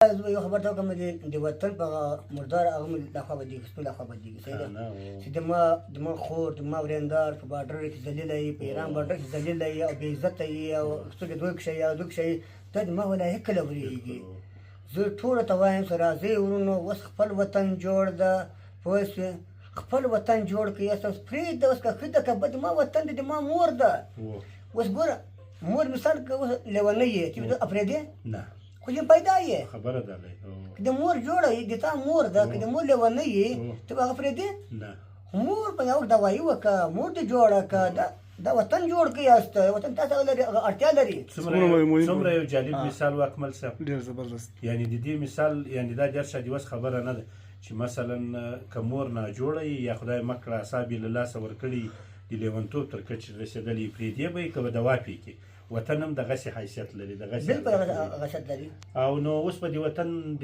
زه یو خبر ته کوم د وطن په مردار هغه مې لخوا بدېږي سپین لخوا بدېږي صحیح ده چې د ما خور د ما ورېندار په باډر کې ذلیله وي په ایران باډر کې ذلیله وي او بې عزته وي او څوک دوی کښې یا دوی کښې دا د ما ولایه کله ورېږي زه ټولو ته وایم چې راځئ ورونو اوس خپل وطن جوړ ده پوه شوې خپل وطن جوړ کړئ یاست اوس پرېږده اوس که ښه ده که بد ما وطن دی د ما مور ده اوس ګوره مور مثال که اوس لیونۍ یې چې اپرېدې نه خو چې پیدا یې خبره ده که د مور جوړه یې د تا مور ده که د مور لیونۍ یې ته به هغه پرېږدې نه مور په یو دوايي وکړه مور دې جوړه کړه دا وطن جوړ کړئ یاست وطن تاسو اړتیا لري څومره یو جالب مثال واکمل صاحب ډېر زبردست یعنی د دې مثال یعنی دا ډېر ښه دیوس خبره نه ده چې مثلا که مور ناجوړه یي یا خدای مه کړه اعصاب یې له لاسه ورکړي د لیونتوب تر کچې رسېدلی پرېږدې به یې که به دوا پرې وطن هم دغسې حیثیت لري بالکل هغه حیثیت لري او نو اوس په دې وطن